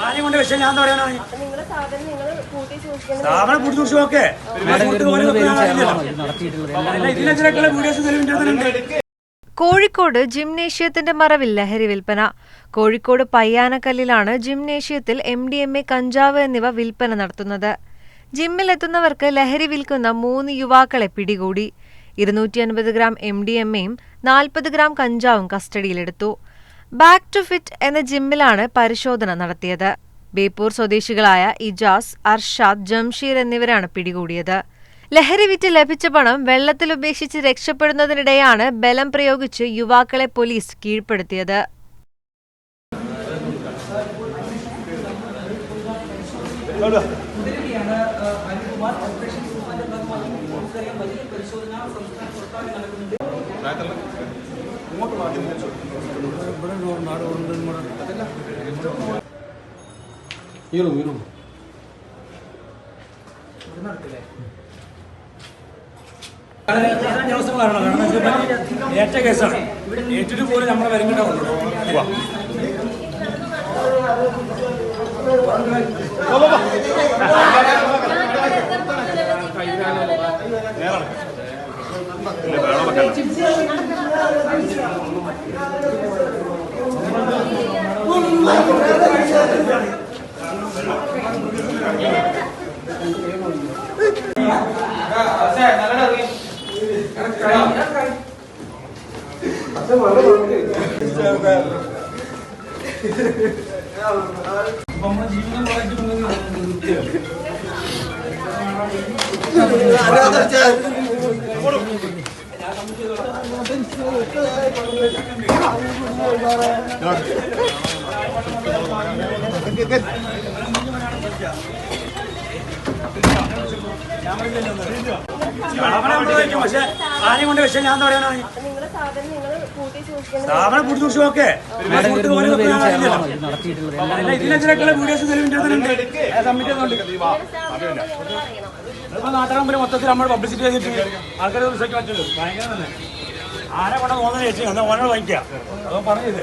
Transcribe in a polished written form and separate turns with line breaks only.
ആരെയും കൊണ്ട് വിഷയം ഞാൻ പറയാനാണ് സ്ഥാപനം പൂട്ടി സൂക്ഷിച്ചു. ഓക്കെ, ഇതിനെതിരെയൊക്കെയുള്ള വീഡിയോസ് തെളിവിന്റെ.
കോഴിക്കോട് ജിംനേഷ്യത്തിന്റെ മറവിൽ ലഹരി വിൽപ്പന. കോഴിക്കോട് പയ്യാനക്കല്ലിലാണ് ജിംനേഷ്യത്തിൽ MDMA, കഞ്ചാവ് എന്നിവ വിൽപ്പന നടത്തുന്നത്. ജിമ്മിലെത്തുന്നവർക്ക് ലഹരി വിൽക്കുന്ന 3 യുവാക്കളെ പിടികൂടി. 250 ഗ്രാം MDMAയും 40 ഗ്രാം കഞ്ചാവും കസ്റ്റഡിയിലെടുത്തു. ബാക്ക് ടു ഫിറ്റ് എന്ന ജിമ്മിലാണ് പരിശോധന നടത്തിയത്. ബേപ്പൂർ സ്വദേശികളായ ഇജാസ്, അർഷാദ്, ജംഷീർ എന്നിവരാണ് പിടികൂടിയത്. ലഹരി വിറ്റ് ലഭിച്ച പണം വെള്ളത്തിലുപേക്ഷിച്ച് രക്ഷപ്പെടുന്നതിനിടെയാണ് ബലം പ്രയോഗിച്ച് യുവാക്കളെ പോലീസ് കീഴ്പ്പെടുത്തിയത്.
ഏറ്റ കേസാണ്. ഏറ്റിട്ട് പോലും നമ്മളെ വരുന്നുണ്ടാവുള്ളൂ. പക്ഷെ ആരെയും കൊണ്ട് വിഷയം ഞാൻ പറയാനാണ് സ്ഥാപനം പൂട്ടി സൂക്ഷിച്ചു. ഓക്കെ, ഇതിനെതിരെയൊക്കെയുള്ള വീഡിയോസ് തെളിവിന്റെ. ഇപ്പൊ നാട്ടുകാർ മൊത്തത്തിൽ നമ്മൾ പബ്ലിസിറ്റി ചെയ്തിട്ട് ആൾക്കാർ പറ്റുള്ളൂ. ഭയങ്കര തന്നെ ആരെ കൊണ്ടാ തോന്നുന്നത് ചേച്ചി, എന്നാ ഓനോട് വാങ്ങിക്കാം. അതോ പറഞ്ഞത്